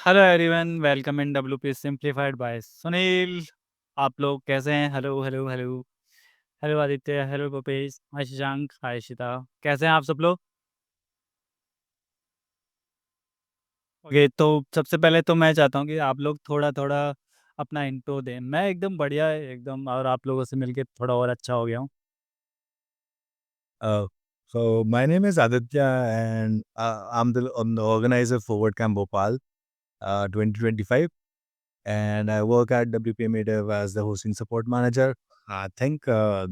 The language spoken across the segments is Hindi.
Hello everyone, welcome in WP simplified by Sunil. आप लोग कैसे हैं? Hello hello hello. Hello Aditya, hello Bhupesh, hi Shashank, hi Ishita. कैसे हैं आप सब लोग? ओके, तो सबसे पहले तो मैं चाहता हूँ कि आप लोग थोड़ा थोड़ा अपना इंट्रो दें। मैं एकदम बढ़िया है एकदम, और आप लोगों से मिलके थोड़ा और अच्छा हो गया हूँ। Uh, so my name is Aditya, and I'm the organizer for WordCamp Bhopal 2025, and I work at WPM Native as the hosting support manager. I think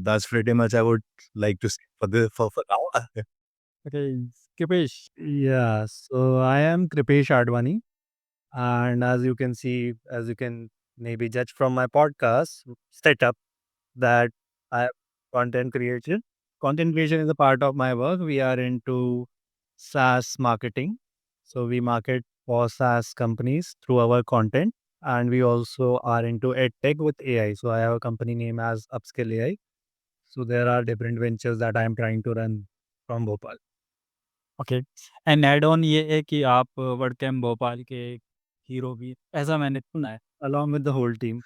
that's pretty much I would like to say for now. Okay, Kripesh. Yeah, so I am Kripesh Advani, and as you can maybe judge from my podcast setup, that I content creation. Content creation is a part of my work. We are into SaaS marketing, so we market for SaaS companies through our content, and we also are into edtech with AI. So I have a company name as Upskill AI. So there are different ventures that I am trying to run from Bhopal. Okay, and add on ये है कि आप वर्ड कैम्प भोपाल के हीरो भी, ऐसा मैंने सुना है। Along with the whole team.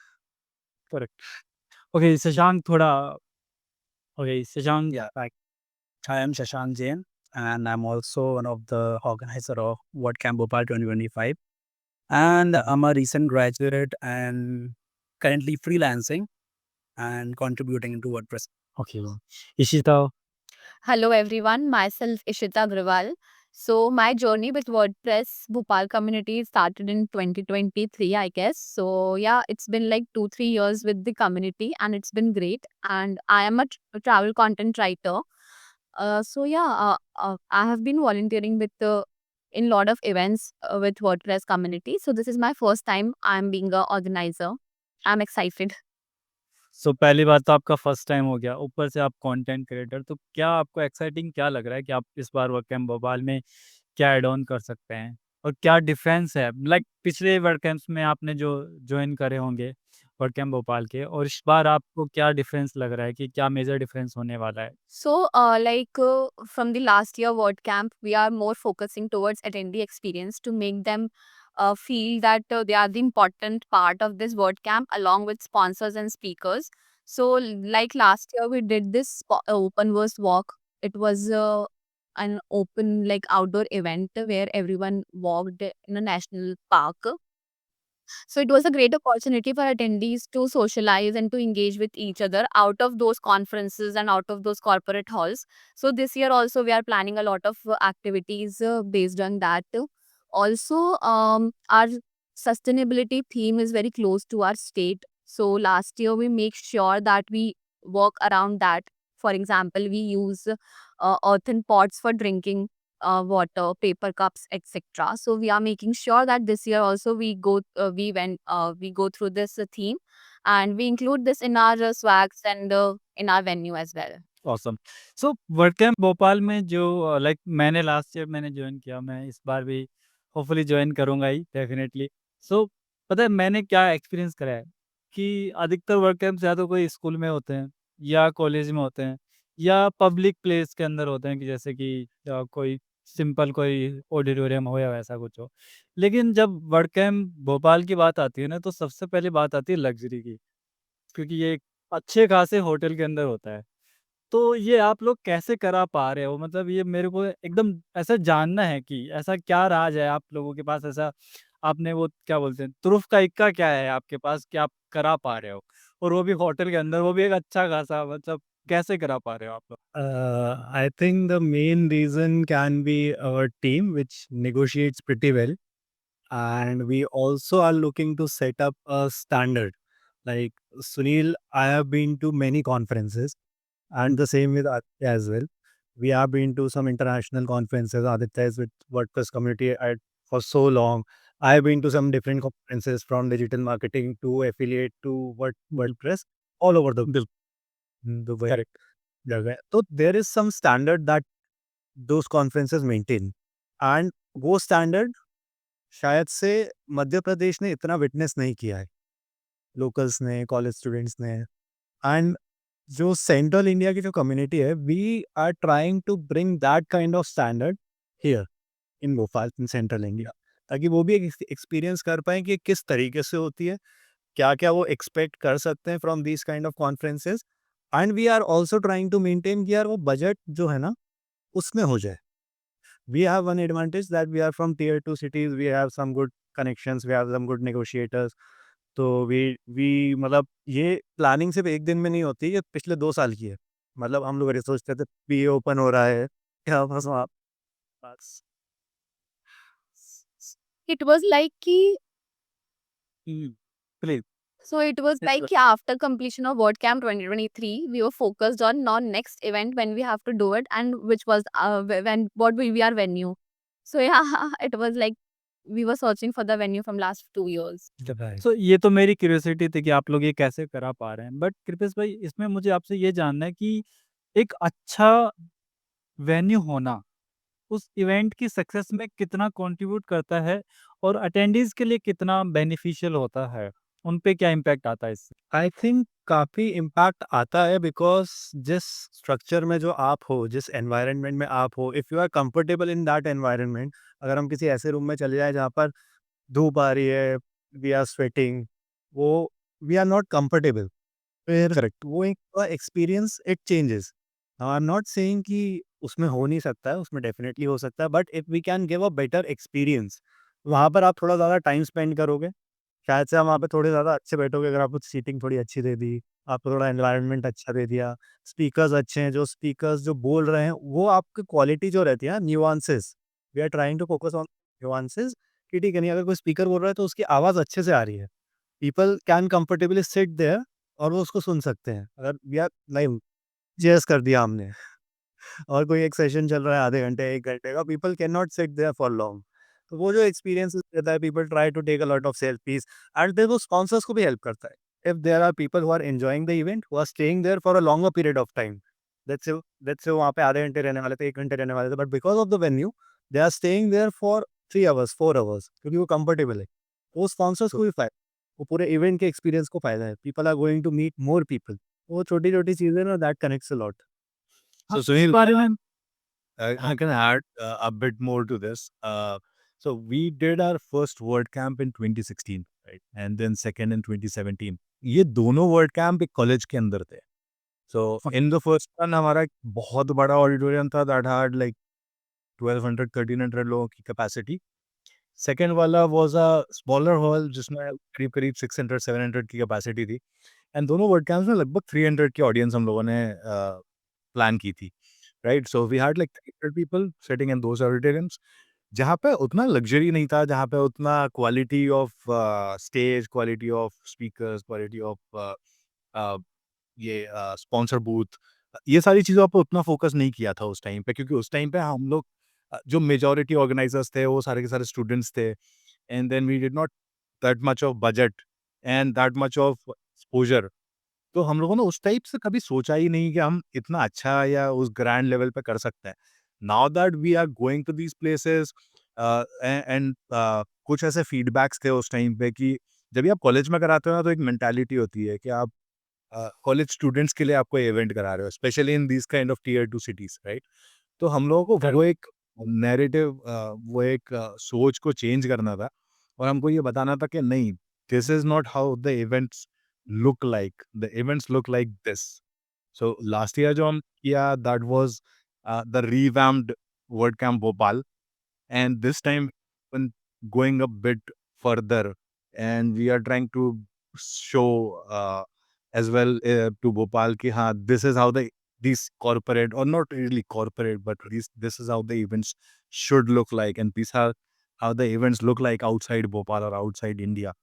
Correct. Okay Shashank, थोड़ा। Okay Shashank. Yeah, like I am Shashank Jain, and I'm also one of the organizer of WordCamp Bhopal 2025. And I'm a recent graduate and currently freelancing and contributing into WordPress. Okay, Ishita. Hello everyone, myself Ishita Agrawal. So my journey with WordPress Bhopal community started in 2023, I guess. So yeah, it's been like 2-3 years with the community and it's been great. And I am a travel content writer. I have been volunteering with in lot of events with WordPress community. So this is my first time I'm being a organizer. I'm excited. सो पहली बात तो आपका फर्स्ट टाइम हो गया, ऊपर से आप कंटेंट क्रिएटर, तो क्या आपको एक्साइटिंग क्या लग रहा है कि आप इस बार वर्क कैंप भोपाल में क्या ऐड ऑन कर सकते हैं? और क्या डिफरेंस है लाइक पिछले वर्क कैंप्स में आपने जो ज्वाइन करे होंगे वर्क कैंप भोपाल के, और इस बार आपको क्या डिफरेंस लग रहा है कि क्या मेजर डिफरेंस होने वाला है? From the last year WordCamp, we are more focusing towards attendee experience to make them feel that they are the important part of this WordCamp along with sponsors and speakers. So, like last year, we did this open verse walk. It was an open, like outdoor event where everyone walked in a national park. So it was a great opportunity for attendees to socialize and to engage with each other out of those conferences and out of those corporate halls. So this year also we are planning a lot of activities based on that. Also, our sustainability theme is very close to our state. So last year we make sure that we work around that. For example, we use earthen pots for drinking water, paper cups, etc. So we are making sure that this year also we go through this theme, and we include this in our swags and in our venue as well. Awesome. So word camp Bhopal में जो लाइक मैंने लास्ट ईयर मैंने ज्वाइन किया, मैं इस बार भी होपफुली ज्वाइन करूँगा ही डेफिनेटली। सो पता है मैंने क्या एक्सपीरियंस करा है कि अधिकतर वर्ड कैंप्स या तो कोई स्कूल में होते हैं या कॉलेज में होते हैं या पब्लिक प्लेस के अंदर होते हैं, कि जैसे कि कोई सिंपल कोई ऑडिटोरियम हो या वैसा कुछ हो। लेकिन जब वर्ड कैंप भोपाल की बात आती है ना, तो सबसे पहले बात आती है लग्जरी की, क्योंकि ये एक अच्छे खासे होटल के अंदर होता है। तो ये आप लोग कैसे करा पा रहे हो? मतलब ये मेरे को एकदम ऐसा जानना है कि ऐसा क्या राज है आप लोगों के पास, ऐसा आपने वो क्या बोलते हैं तुरुफ का इक्का क्या है आपके पास कि आप करा पा रहे हो? और वो भी होटल के अंदर, वो भी एक अच्छा खासा, मतलब कैसे करा पा रहे हो आप लोग? I think the main reason can be our team, which negotiates pretty well. And we also are looking to set up a standard. Like Sunil, I have been to many conferences, and the same with Aditya as well. We have been to some international conferences. Aditya is with WordPress community for so long. I have been to some different conferences from digital marketing to affiliate to WordPress all over the way. Correct. जगह है। तो there is some standard that those conferences maintain, and वो स्टैंडर्ड शायद से मध्य प्रदेश ने इतना विटनेस नहीं किया है, लोकल्स ने, कॉलेज स्टूडेंट्स ने। एंड जो सेंट्रल इंडिया की जो कम्युनिटी है, we are trying to bring that kind of standard here in Bhopal, in central India. ताकि वो भी एक एक्सपीरियंस कर पाएँ कि किस तरीके से होती है, क्या-क्या वो एक्सपेक्ट कर सकते हैं from these kind of conferences. And we are also trying to maintain कि यार वो बजट जो है ना, उसमें हो जाए। We have one advantage that we are from tier 2 cities, we have some good connections, we have some good negotiators. तो वी मतलब ये प्लानिंग सिर्फ 1 दिन में नहीं होती, ये पिछले 2 साल की है। मतलब हम लोग ये सोचते थे पीए ओपन हो रहा है, क्या बस वहाँ बस It was like कि please So it was Yes, like sir. yeah, after completion of WordCamp 2023, we were focused on non-next event when we have to do it, and which was when what will be our venue. So yeah, it was like we were searching for the venue from last 2 years. सो ये तो मेरी क्यूरियोसिटी थी कि आप लोग ये कैसे करा पा रहे हैं, बट कृपेश भाई इसमें मुझे आपसे ये जानना है कि एक अच्छा वेन्यू होना उस इवेंट की सक्सेस में कितना कंट्रीब्यूट करता है और अटेंडीज के लिए कितना बेनिफिशियल होता है, उन पे क्या इम्पैक्ट आता है इससे? आई थिंक काफ़ी इम्पैक्ट आता है बिकॉज़ जिस स्ट्रक्चर में जो आप हो, जिस एनवायरनमेंट में आप हो, if you are comfortable in that environment, अगर हम किसी ऐसे रूम में चले जाएँ जहाँ पर धूप आ रही है, वी आर स्वेटिंग, वो वी आर नॉट कंफर्टेबल। फिर करेक्ट वो एक experience it changes. Now I am not saying कि उसमें हो नहीं सकता है, उसमें डेफिनेटली हो सकता है, but if we can give a better experience, वहाँ पर आप थोड़ा ज़्यादा टाइम स्पेंड करोगे। शायद से आप वहाँ पे थोड़े ज़्यादा अच्छे बैठोगे अगर आपको सीटिंग थोड़ी अच्छी दे दी, आपको थोड़ा एनवायरनमेंट अच्छा दे दिया, स्पीकर्स अच्छे हैं, जो स्पीकर्स जो बोल रहे हैं, वो आपकी क्वालिटी जो रहती है ना, nuances, we are trying to focus on nuances कि ठीक है, नहीं अगर कोई स्पीकर बोल रहा है तो उसकी आवाज़ अच्छे से आ रही है। People can comfortably sit there और वो उसको सुन सकते हैं। अगर वी आर लाइव चेयर्स कर दिया हमने और कोई एक सेशन चल रहा है आधे घंटे, 1 घंटे का, people can not sit there for long. तो वो जो एक्सपीरियंस रहता है, people try to take a lot of selfies and then वो स्पॉन्सर्स को भी हेल्प करता है। If there are people who are enjoying the event, who are staying there for a longer period of time. Let's say वहाँ पे आधे घंटे रहने वाले थे, 1 घंटे रहने वाले थे, but because of the venue, they are staying there for 3 hours, 4 hours क्योंकि वो कंफर्टेबल है। वो स्पॉन्सर्स को भी फ़ायदा, वो पूरे इवेंट के एक्सपीरियंस को फ़ायदा है। People are going to meet more people. वो छोटी-छोटी चीज़ें ना दैट कनेक्ट्स अ लॉट। हाँ, So इस Sunil, बारे में I can add a bit more to this. So we did our first WordCamp in 2016, right? And then second in 2017. ये दोनों WordCamp एक कॉलेज के अंदर थे. So in the first one हमारा एक बहुत बड़ा ऑडिटोरियम था that had like 1200 1300 लोगों की कैपेसिटी. सेकेंड वाला वाज अ स्मॉलर हॉल जिसमें करीब करीब 600 700 की कैपेसिटी थी. एंड दोनों वर्ड कैंप्स में लगभग 300 की ऑडियंस हम लोगों ने प्लान की थी. Right, so we had like 300 people sitting in those auditoriums जहाँ पे उतना लग्जरी नहीं था, जहाँ पे उतना quality of stage, quality of speakers, quality of ये स्पॉन्सर बूथ, ये सारी चीज़ों पे उतना फोकस नहीं किया था उस टाइम पे, क्योंकि उस टाइम पे हम लोग जो मेजॉरिटी ऑर्गेनाइजर्स थे वो सारे के सारे स्टूडेंट्स थे. And then we did not that much of budget and that much of exposure. तो हम लोगों ने उस टाइप से कभी सोचा ही नहीं कि हम इतना अच्छा या उस ग्रैंड लेवल पे कर सकते हैं. Now that we are going to these places and कुछ ऐसे फीडबैक्स थे उस टाइम पे कि जब भी आप कॉलेज में कराते हो ना, तो एक मेंटालिटी होती है कि आप कॉलेज स्टूडेंट्स के लिए आपको इवेंट करा रहे हो, specially in this kind of tier 2 cities, right? तो हम लोगों को वो एक नैरेटिव, वो एक सोच को चेंज करना था और हमको ये बताना था कि नहीं, this is not how the events look like. The events look like this. So last year जो हम किया, that was the revamped word camp Bhopal. And this time when going a bit further, and we are trying to show as well to Bhopal ki this is how these corporate, or not really corporate, but this is how the events should look like, and these are how the events look like outside Bhopal or outside India.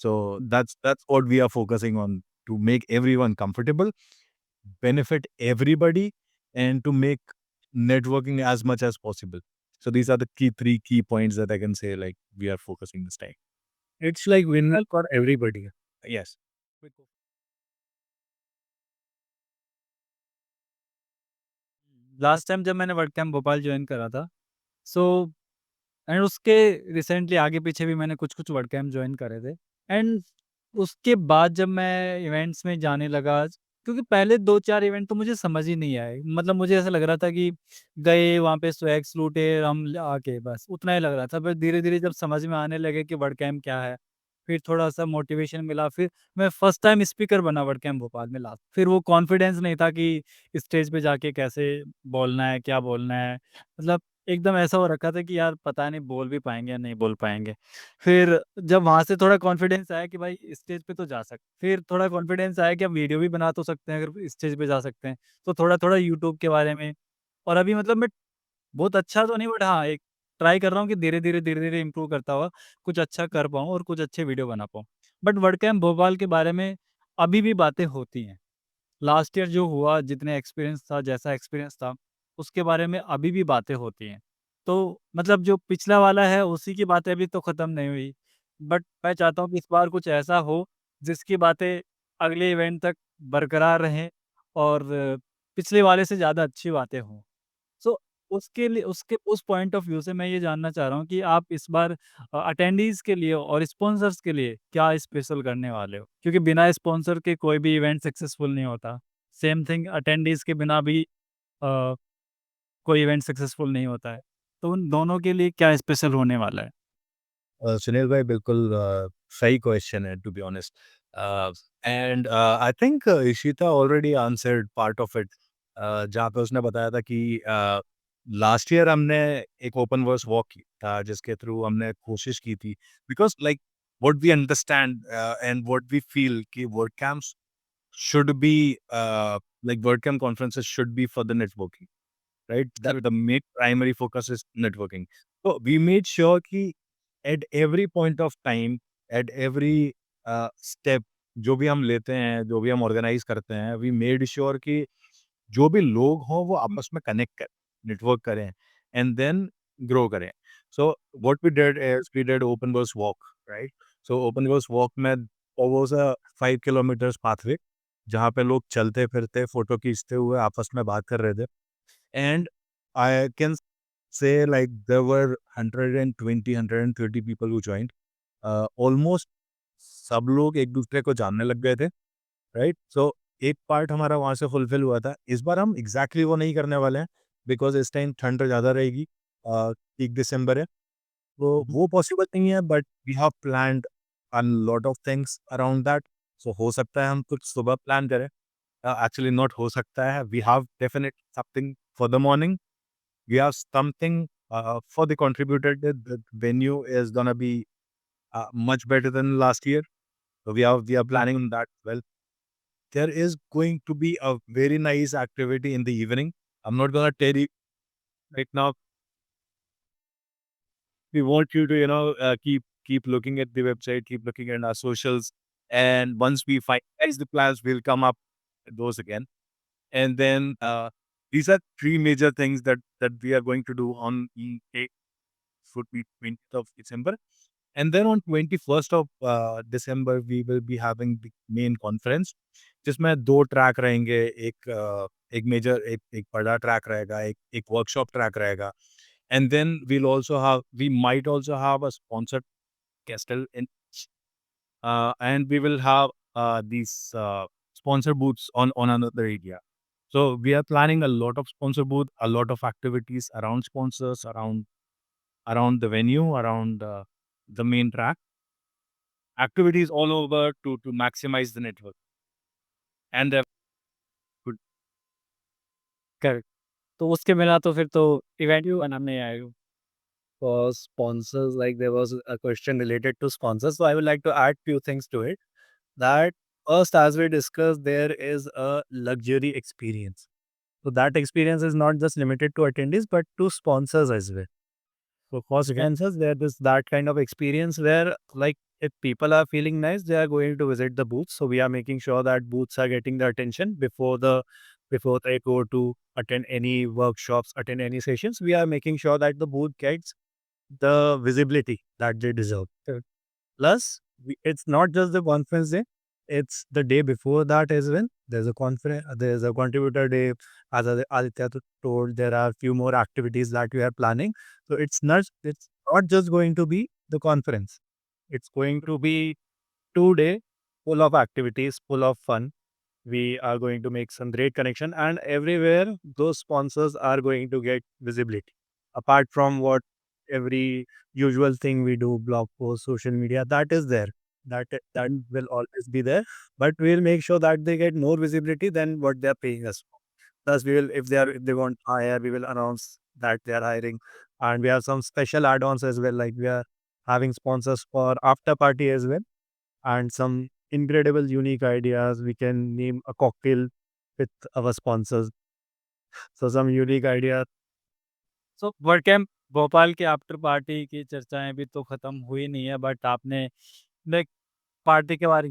So that's what we are focusing on, to make everyone comfortable, benefit everybody, and to make networking as much as possible. So these are the three key points that I can say like we are focusing this time. It's like win for everybody. Yes. Last time जब मैंने वर्ड कैंप भोपाल ज्वाइन करा था, सो एंड उसके रिसेंटली आगे पीछे भी मैंने कुछ कुछ वर्ड कैंप ज्वाइन करे थे, एंड उसके बाद जब मैं इवेंट्स में जाने लगा, क्योंकि पहले 2-4 इवेंट तो मुझे समझ ही नहीं आए। मतलब मुझे ऐसा लग रहा था कि गए वहाँ पे स्वैग्स लूटे हम आके बस उतना ही लग रहा था। फिर धीरे-धीरे जब समझ में आने लगे कि वर्डकैम्प क्या है, फिर थोड़ा-सा मोटिवेशन मिला। फिर मैं फर्स्ट टाइम स्पीकर बना वर्डकैम्प भोपाल में लास्ट। फिर वो कॉन्फिडेंस नहीं था कि स्टेज पे जाके कैसे बोलना है, क्या बोलना है। मतलब एकदम ऐसा हो रखा था कि यार पता नहीं बोल भी पाएँगे या नहीं बोल पाएँगे। फिर जब वहाँ से थोड़ा कॉन्फिडेंस आया कि भाई स्टेज पे तो जा सकते, फिर थोड़ा कॉन्फिडेंस आया कि हम वीडियो भी बना तो सकते हैं अगर स्टेज पे जा सकते हैं। तो थोड़ा-थोड़ा यूट्यूब के बारे में और अभी मतलब मैं बहुत अच्छा तो नहीं बट हाँ, एक ट्राई कर रहा हूँ कि धीरे-धीरे इम्प्रूव करता हुआ कुछ अच्छा कर पाऊँ और कुछ अच्छे वीडियो बना पाऊँ। बट वर्डकैम्प भोपाल के बारे में अभी भी बातें होती हैं। लास्ट ईयर जो हुआ जितने एक्सपीरियंस था, जैसा एक्सपीरियंस था, उसके बारे में अभी भी बातें होती हैं। तो मतलब जो पिछला वाला है उसी की बातें अभी तो ख़त्म नहीं हुई। बट मैं चाहता हूँ कि इस बार कुछ ऐसा हो जिसकी बातें अगले इवेंट तक बरकरार रहें और पिछले वाले से ज़्यादा अच्छी बातें हों। सो उसके लिए उसके उस पॉइंट ऑफ व्यू से मैं ये जानना चाह रहा हूँ कि आप इस बार अटेंडीज़ के लिए और स्पॉन्सर्स के लिए क्या स्पेशल करने वाले हो? क्योंकि बिना स्पॉन्सर के कोई भी इवेंट सक्सेसफुल नहीं होता। सेम थिंग अटेंडीज़ के बिना भी अ, कोई इवेंट सक्सेसफुल नहीं होता है। तो उन दोनों के लिए क्या स्पेशल होने वाला है? सुनील भाई बिल्कुल सही क्वेश्चन है to be honest and I think Ishita already answered part of it जहाँ पे उसने बताया था कि लास्ट ईयर हमने एक ओपन वर्स वॉक की था जिसके थ्रू हमने कोशिश की थी because like what we understand and what we feel कि word camps should be like WordCamp conferences should be for the networking, right? That the main primary focus is networking. So we made sure कि at every point of time, at every step, जो भी हम लेते हैं, जो भी हम organize करते हैं, we made sure कि जो भी लोग हों वो आपस में connect करें, network करें, and then grow करें. So what we did is we did open verse walk, right? So open verse walk में was a 5 kilometers pathway जहाँ पे लोग चलते फिरते फोटो खींचते हुए आपस में बात कर रहे थे and I can say like there were 120 130 people who joined almost सब लोग एक दूसरे को जानने लग गए थे राइट सो एक पार्ट हमारा वहाँ से फुलफिल हुआ था इस बार हम एग्जैक्टली वो नहीं करने वाले हैं बिकॉज इस टाइम ठंड ज़्यादा रहेगी पीक दिसंबर है तो वो पॉसिबल नहीं है but we have planned a lot of things around that so हो सकता है हम कुछ सुबह प्लान करें actually not हो सकता है we have definite something for the morning we have something for the contributor the venue is gonna be much better than last year so we are planning on that well there is going to be a very nice activity in the evening I'm not gonna tell you right now we want you to keep looking at the website keep looking at our socials and once we finalize the plans we'll come up with those again and then these are three major things that we are going to do on the should be 20th of December and then on 21st of December we will be having the main conference जिसमें दो ट्रैक रहेंगे एक मेजर एक बड़ा ट्रैक रहेगा एक वर्कशॉप ट्रैक रहेगा and then we might also have a sponsored castle in and we will have these sponsor booths on another area. So we are planning a lot of sponsor booth, a lot of activities around sponsors, around the venue, around the main track. Activities all over to maximize the network. And good. Correct. तो उसके बिना तो फिर तो इवेंट ही बनाना नहीं आएगा। For sponsors, like there was a question related to sponsors, so I would like to add few things to it. That first, as we discussed, there is a luxury experience. So that experience is not just limited to attendees, but to sponsors as well. So for sponsors, there is that kind of experience where, like, if people are feeling nice, they are going to visit the booths. So we are making sure that booths are getting the attention before they go to attend any workshops, attend any sessions. We are making sure that the booth gets the visibility that they deserve. Plus, it's not just the conference day; it's the day before that as well. There's a conference, there's a contributor day. As Aditya told, there are few more activities that we are planning. So it's not just going to be the conference. It's going to be 2 day full of activities, full of fun. we are going to make some great connection, and everywhere those sponsors are going to get visibility. Apart from what every usual thing we do, blog posts, social media, that is there. That will always be there, but we'll make sure that they get more visibility than what they are paying us for. Thus, we will, if they want hire, we will announce that they are hiring, and we have some special add-ons as well. Like we are having sponsors for after party as well, and some incredible unique ideas. We can name a cocktail with our sponsors. So some unique ideas. So word camp Bhopal के आफ्टर पार्टी की चर्चाएँ भी तो खत्म हुई नहीं है, बट आपने लाइक पार्टी के बारे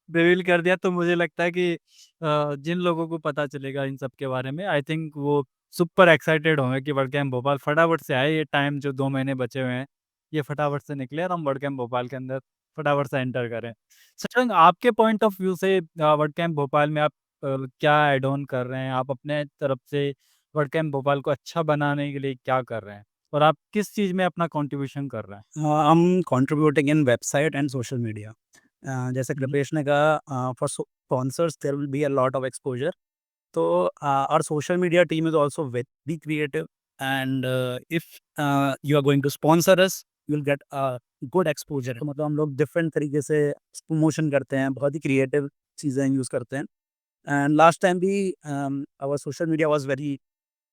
रिवील कर दिया, तो मुझे लगता है कि जिन लोगों को पता चलेगा इन सब के बारे में, आई थिंक वो सुपर एक्साइटेड होंगे कि वर्ड कैंप भोपाल फटाफट से आए। ये टाइम जो 2 महीने बचे हुए हैं, ये फटाफट से निकले और हम वर्ड कैंप भोपाल के अंदर फटाफट से एंटर करें। शशांक, आपके पॉइंट ऑफ व्यू से वर्ड कैंप भोपाल में आप क्या ऐड ऑन कर रहे हैं? आप अपने तरफ से वर्ड कैंप भोपाल को अच्छा बनाने के लिए क्या कर रहे हैं? और आप किस चीज़ में अपना कॉन्ट्रिब्यूशन कर रहे हैं? I am contributing in website and social media. जैसे कृपेश ने कहा, for sponsors there will be a lot of exposure. तो our social media team is also very creative, and if you are going to sponsor us, you will get a good exposure। तो मतलब हम लोग डिफरेंट तरीके से प्रमोशन करते हैं, बहुत ही क्रिएटिव चीज़ें यूज़ करते हैं। एंड लास्ट टाइम भी our social media was very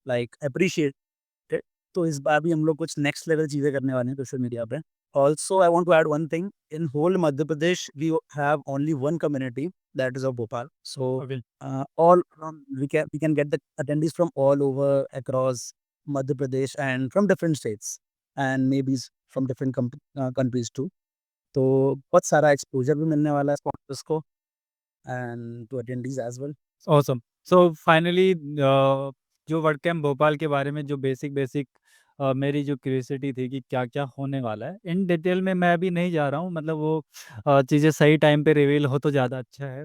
like appreciated. तो इस बार भी हम लोग कुछ नेक्स्ट लेवल चीज़ें करने वाले हैं सोशल मीडिया पे। Also I want to add one thing, in whole Madhya Pradesh we have only one community, that is of Bhopal. So okay. all from we can get the attendees from all over across Madhya Pradesh and from different states, and maybe from different countries too। तो बहुत सारा एक्सपोजर भी मिलने वाला है स्पॉन्सर्स को and to attendees as well. Awesome. So finally जो वर्ड कैंप भोपाल के बारे में जो बेसिक मेरी जो क्यूरियोसिटी थी कि क्या-क्या होने वाला है, इन डिटेल में मैं अभी नहीं जा रहा हूँ, मतलब वो चीज़ें सही टाइम पे रिवील हो तो ज़्यादा अच्छा है।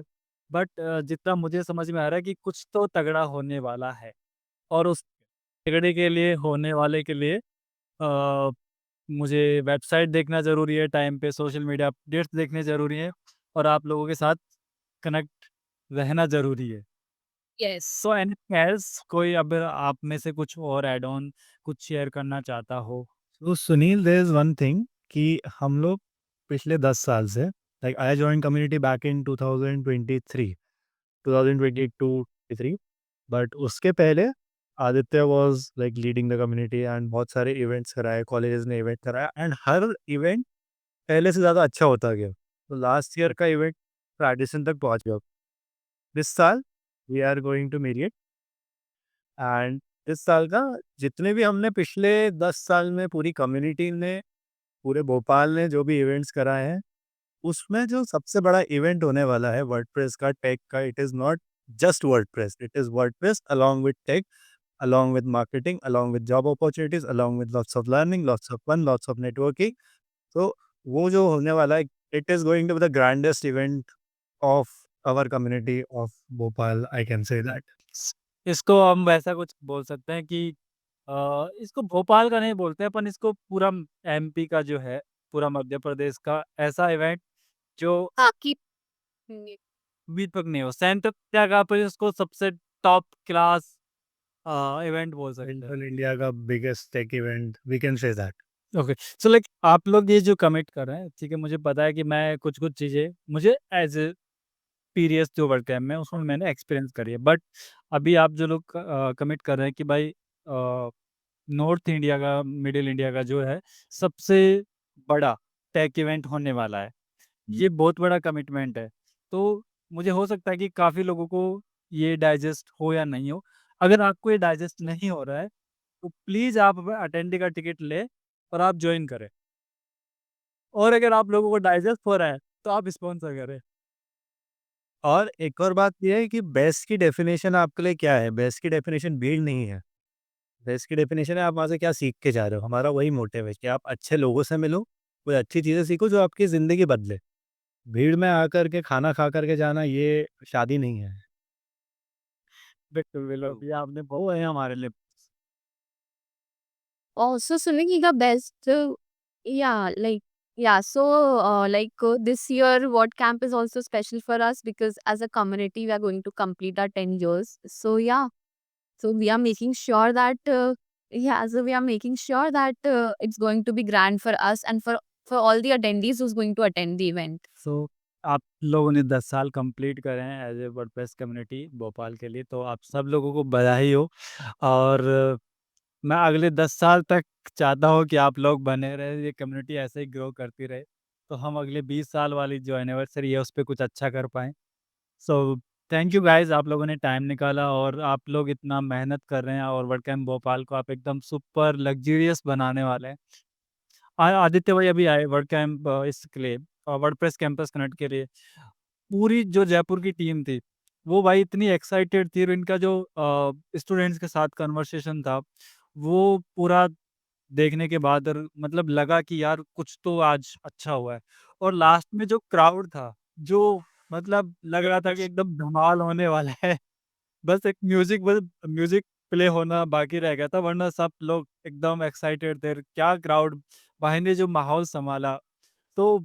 बट जितना मुझे समझ में आ रहा है कि कुछ तो तगड़ा होने वाला है, और उस तगड़े के लिए होने वाले के लिए मुझे वेबसाइट देखना ज़रूरी है टाइम पे, सोशल मीडिया अपडेट्स देखने ज़रूरी हैं, और आप लोगों के साथ कनेक्ट रहना ज़रूरी है। Yes. सो एनीथिंग एल्स, कोई अब आप में से कुछ और ऐड ऑन कुछ शेयर करना चाहता हो? तो Sunil, there is one thing कि हम लोग पिछले 10 साल से, like I join community back in 2023, 2022-23, but उसके पहले Aditya was like leading the community and बहुत सारे इवेंट्स कराए, कॉलेजेस ने इवेंट कराया, एंड हर इवेंट पहले से ज़्यादा अच्छा होता गया। तो लास्ट ईयर का इवेंट ट्रेडिशन तक पहुंच गया। दिस साल we are going to Marriott, and इस साल का जितने भी हमने पिछले 10 साल में पूरी कम्युनिटी ने, पूरे भोपाल ने जो भी इवेंट्स कराए हैं, उसमें जो सबसे बड़ा इवेंट होने वाला है वर्डप्रेस का, टेक का, it is not just WordPress, it is WordPress along with tech, along with marketing, along with job opportunities, along with lots of learning, lots of fun, lots of networking. तो वो जो होने वाला है, it is going to be the grandest event of our community of Bhopal, I can say that. इसको हम वैसा कुछ बोल सकते हैं कि इसको भोपाल का नहीं बोलते हैं, अपन इसको पूरा एमपी का जो है, पूरा मध्य प्रदेश का ऐसा इवेंट जो हाँ, keep ये अभी तक नहीं हो, सेंटर जगह पे इसको सबसे टॉप क्लास इवेंट बोल सकते हैं। सेंट्रल इंडिया का biggest tech event, we can say that. Okay, so like आप लोग ये जो कमिट कर रहे हैं, ठीक है, मुझे पता है कि मैं कुछ-कुछ चीज़ें मुझे एज़ ए पीरियड्स जो वर्ड कैम्प में उसमें मैंने एक्सपीरियंस करी है। बट अभी आप जो लोग कमिट कर रहे हैं कि भाई नॉर्थ इंडिया का, मिडिल इंडिया का जो है सबसे बड़ा टेक इवेंट होने वाला है। ये बहुत बड़ा कमिटमेंट है। तो मुझे हो सकता है कि काफ़ी लोगों को ये डाइजेस्ट हो या नहीं हो। अगर आपको ये डाइजेस्ट नहीं हो रहा है, तो प्लीज़ आप अटेंडी का टिकट लें और आप जॉइन करें। और अगर आप लोगों को डाइजेस्ट हो रहा है, तो आप स्पॉन्सर करें। और एक और बात ये है कि बेस्ट की डेफिनेशन आपके लिए क्या है? बेस्ट की डेफिनेशन भीड़ नहीं है। बेस्ट की डेफिनेशन है आप वहाँ से क्या सीख के जा रहे हो। हमारा वही मोटिव है कि आप अच्छे लोगों से मिलो, कोई अच्छी चीज़ें सीखो जो आपकी ज़िंदगी बदले। भीड़ में आकर के खाना खा कर के जाना, ये शादी नहीं है। बिल्कुल, बिल्कुल, ये आपने वो है हमारे लिए। also Sunil, the best, yeah, like Yeah, so this year, WordCamp is also special for us because as a community, we are going to complete our 10 years. So yeah, so we are making sure that it's going to be grand for us and for all the attendees who's going to attend the event. सो आप लोगों ने 10 साल कंप्लीट करे हैं as a WordPress community Bhopal के लिए, तो आप सब लोगों को बधाई हो। और मैं अगले 10 साल तक चाहता हूँ कि आप लोग बने रहे, ये कम्युनिटी ऐसे ही ग्रो करती रहे, तो हम अगले 20 साल वाली जो एनिवर्सरी है उस पे कुछ अच्छा कर पाएँ। सो थैंक यू गाइज़, आप लोगों ने टाइम निकाला और आप लोग इतना मेहनत कर रहे हैं और वर्डकैम्प भोपाल को आप एकदम सुपर लग्ज़रियस बनाने वाले हैं। आदित्य भाई अभी आए वर्डकैम्प इसके लिए वर्डप्रेस कैंपस कनेक्ट के लिए। पूरी जो जयपुर की टीम थी, वो भाई इतनी एक्साइटेड थी और इनका जो स्टूडेंट्स के साथ कन्वर्सेशन था, वो पूरा देखने के बाद और मतलब लगा कि यार कुछ तो आज अच्छा हुआ है। और लास्ट में जो क्राउड था, जो मतलब लग रहा था कि एकदम धमाल होने वाला है। बस एक म्यूज़िक प्ले होना बाकी रह गया था, वरना सब लोग एकदम एक्साइटेड थे। क्या क्राउड भाई ने जो माहौल सँभाला, तो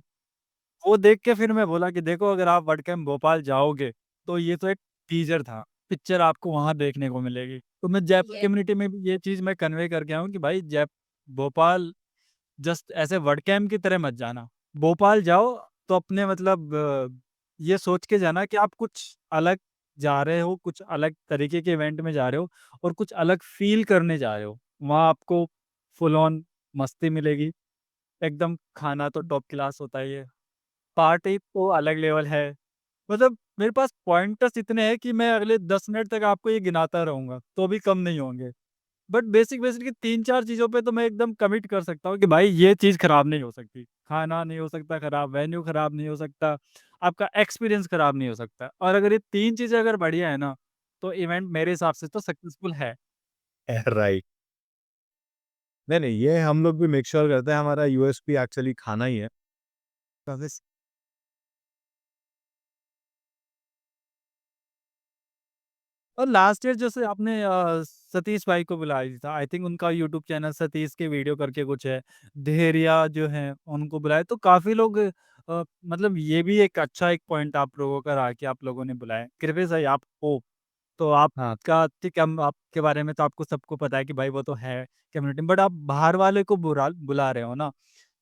वो देख के फिर मैं बोला कि देखो अगर आप वर्डकैम्प भोपाल जाओगे, तो ये तो एक टीज़र था, पिक्चर आपको वहाँ देखने को मिलेगी। तो मैं जयपुर कम्युनिटी में भी ये चीज़ मैं कन्वे करके आया हूँ कि भाई भोपाल जस्ट ऐसे वर्डकैम्प की तरह मत जाना। भोपाल जाओ तो अपने मतलब ये सोच के जाना कि आप कुछ अलग जा रहे हो, कुछ अलग तरीके के इवेंट में जा रहे हो और कुछ अलग फ़ील करने जा रहे हो। वहाँ आपको फुल ऑन मस्ती मिलेगी, एकदम खाना तो टॉप क्लास होता ही है। पार्टी तो अलग लेवल है। मतलब मेरे पास पॉइंटर्स इतने हैं कि मैं अगले 10 मिनट तक आपको ये गिनाता रहूँगा, तो भी कम नहीं होंगे। बट बेसिक 3-4 चीज़ों पे तो मैं एकदम कमिट कर सकता हूँ कि भाई ये चीज़ खराब नहीं हो सकती। खाना नहीं हो सकता खराब, वेन्यू खराब नहीं हो सकता, आपका एक्सपीरियंस खराब नहीं हो सकता। और अगर ये 3 चीज़ें अगर बढ़िया है ना, तो इवेंट मेरे हिसाब से तो सक्सेसफुल है। राइट। नहीं, नहीं, ये हम लोग भी मेक श्योर करते हैं, हमारा यूएसपी एक्चुअली खाना ही है। और लास्ट ईयर जैसे आपने सतीश भाई को बुलाया था, आई थिंक उनका यूट्यूब चैनल सतीश के वीडियो करके कुछ है, धैर्या जो हैं उनको बुलाया, तो काफ़ी लोग मतलब ये भी एक अच्छा एक पॉइंट आप लोगों का रहा कि आप लोगों ने बुलाया। कृपया भाई आप हो, तो हाँ। आपका ठीक है, हम आपके बारे में तो आपको सबको पता है कि भाई वो तो है कम्युनिटी में, बट आप बाहर वाले को बुला रहे हो ना,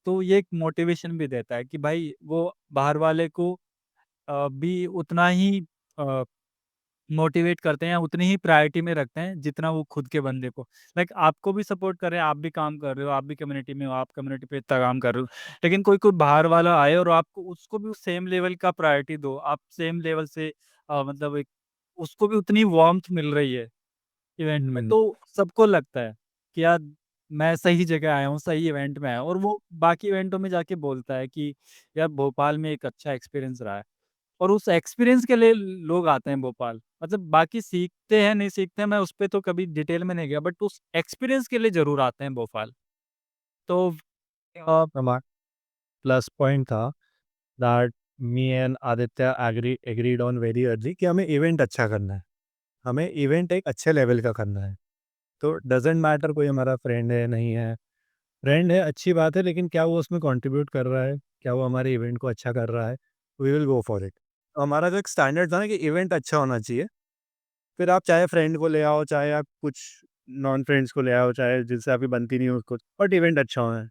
तो ये एक मोटिवेशन भी देता है कि भाई वो बाहर वाले को भी उतना ही अ मोटिवेट करते हैं, उतनी ही प्रायोरिटी में रखते हैं, जितना वो खुद के बंदे को। लाइक आपको भी सपोर्ट कर रहे हैं, आप भी काम कर रहे हो, आप भी कम्युनिटी में हो, आप कम्युनिटी पे इतना काम कर रहे हो। लेकिन कोई बाहर वाला आए और आपको उसको भी सेम लेवल का प्रायोरिटी दो, आप सेम लेवल से मतलब एक उसको भी उतनी वार्म्थ मिल रही है इवेंट में, हुँ। तो सबको लगता है कि यार मैं सही जगह आया हूँ, सही इवेंट में आया हूँ और वो बाकी इवेंटों में जाके बोलता है कि यार भोपाल में एक अच्छा एक्सपीरियंस रहा है। और उस एक्सपीरियंस के लिए लोग आते हैं भोपाल। मतलब बाकी सीखते हैं, नहीं सीखते हैं, मैं उस पे तो कभी डिटेल में नहीं गया, बट उस एक्सपीरियंस के लिए ज़रूर आते हैं भोपाल। तो हमारा प्लस पॉइंट था that me and Aditya agreed on very early कि हमें इवेंट अच्छा करना है। हमें इवेंट एक अच्छे लेवल का करना है। तो डज़न्ट मैटर कोई हमारा फ्रेंड है, नहीं है। फ्रेंड है, अच्छी बात है, लेकिन क्या वो उसमें कंट्रीब्यूट कर रहा है? क्या वो हमारे इवेंट को अच्छा कर रहा है? We will go for it. तो हमारा जो एक स्टैंडर्ड था ना कि इवेंट अच्छा होना चाहिए। फिर आप चाहे फ्रेंड को ले आओ, चाहे आप कुछ नॉन फ्रेंड्स को ले आओ, चाहे जिनसे आपकी बनती नहीं हो उसको, बट इवेंट अच्छा होना है।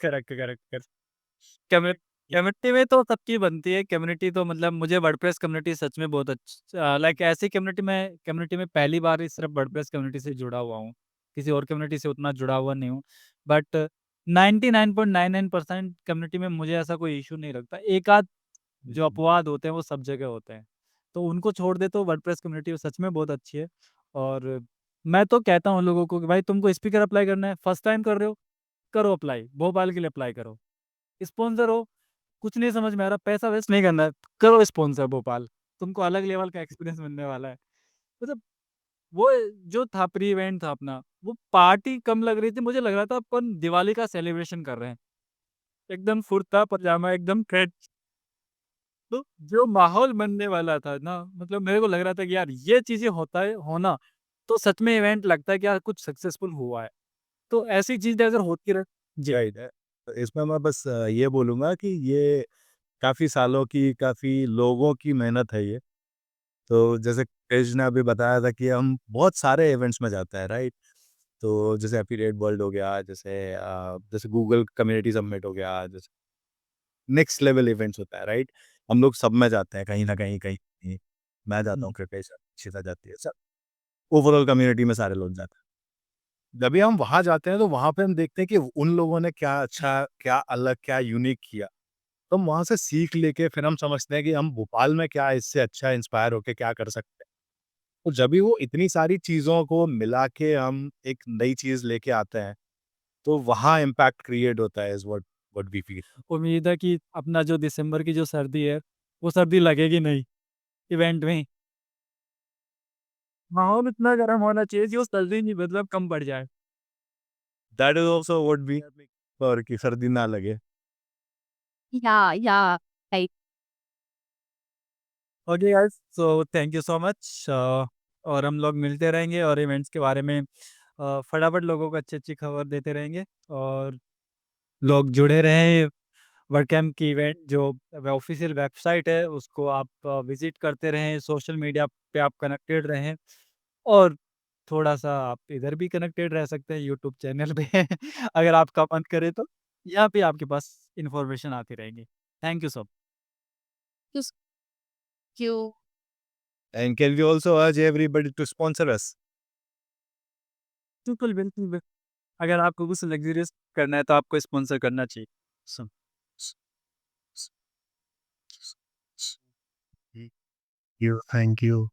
Correct, correct, correct. कम्यू कम्युनिटी में तो सबकी बनती है, कम्युनिटी तो मतलब मुझे वर्डप्रेस कम्युनिटी सच में बहुत लाइक ऐसी कम्युनिटी में पहली बार ही सिर्फ वर्डप्रेस कम्युनिटी से जुड़ा हुआ हूँ। किसी और कम्युनिटी से उतना जुड़ा हुआ नहीं हूँ। बट 99.99% कम्युनिटी में मुझे ऐसा कोई इश्यू नहीं लगता। एक आध जो अपवाद होते हैं वो सब जगह होते हैं। तो उनको छोड़ दे तो वर्डप्रेस कम्युनिटी सच में बहुत अच्छी है। और मैं तो कहता हूँ लोगों को कि भाई तुमको स्पीकर अप्लाई करना है, फर्स्ट टाइम कर रहे हो, करो अप्लाई, भोपाल के लिए अप्लाई करो। स्पॉन्सर हो, कुछ नहीं समझ में आ रहा, पैसा वेस्ट नहीं करना है, करो स्पॉन्सर भोपाल, तुमको अलग लेवल का एक्सपीरियंस मिलने वाला है। मतलब वो जो था प्री इवेंट था अपना, वो पार्टी कम लग रही थी, मुझे लग रहा था अपन दिवाली का सेलिब्रेशन कर रहे हैं। एकदम कुर्ता पजामा, एकदम ट्रेड, तो जो माहौल बनने वाला था ना, मतलब मेरे को लग रहा था कि यार ये चीज़ें होता है होना, तो सच में इवेंट लगता है कि यार कुछ सक्सेसफुल हुआ है। तो ऐसी चीज़ें अगर होती रहे जी। राइट है। इसमें मैं बस ये बोलूँगा कि ये काफ़ी सालों की, काफ़ी लोगों की मेहनत है ये। तो जैसे कृपेश ने अभी बताया था कि हम बहुत सारे इवेंट्स में जाते हैं, राइट? तो जैसे एफिलिएट वर्ल्ड हो गया, जैसे गूगल कम्युनिटी समिट हो गया, जैसे नेक्स्ट लेवल इवेंट्स होता है, राइट? हम लोग सब में जाते हैं कहीं न कहीं, कहीं कहीं। मैं जाता हूँ, कृपेश, इशिता जाती है, सब ओवरऑल कम्युनिटी में सारे लोग जाते हैं। जब भी हम वहाँ जाते हैं तो वहाँ पे हम देखते हैं कि उन लोगों ने क्या अच्छा, क्या अलग, क्या यूनिक किया। तो हम वहाँ से सीख लेके फिर हम समझते हैं कि हम भोपाल में क्या इससे अच्छा इंस्पायर होके क्या कर सकते हैं। तो जब भी वो इतनी सारी चीज़ों को मिला के हम एक नई चीज़ लेके आते हैं, तो वहाँ इम्पैक्ट क्रिएट होता है is what what we feel. उम्मीद है कि अपना जो दिसंबर की जो सर्दी है, वो सर्दी लगेगी नहीं इवेंट में। माहौल इतना गर्म होना चाहिए कि वो सर्दी नहीं मतलब कम पड़ जाए। That is also what we और कि सर्दी ना लगे। Yeah, right. Okay guys, so thank you so much और हम लोग मिलते रहेंगे और इवेंट्स के बारे में फटाफट लोगों को अच्छी-अच्छी खबर देते रहेंगे और लोग जुड़े रहें। वर्डकैम्प की इवेंट जो ऑफिशियल वेबसाइट है उसको आप विजिट करते रहें, सोशल मीडिया पे आप कनेक्टेड रहें और थोड़ा-सा आप इधर भी कनेक्टेड रह सकते हैं यूट्यूब चैनल पे अगर आपका मन करे तो, यहाँ पे आपके पास इन्फॉर्मेशन आती रहेंगी। Thank you so Just you. And can we also urge everybody to sponsor us? बिल्कुल, बिल्कुल, अगर आपको कुछ लग्ज़रियस करना है तो आपको स्पॉन्सर करना चाहिए। सो You, thank you.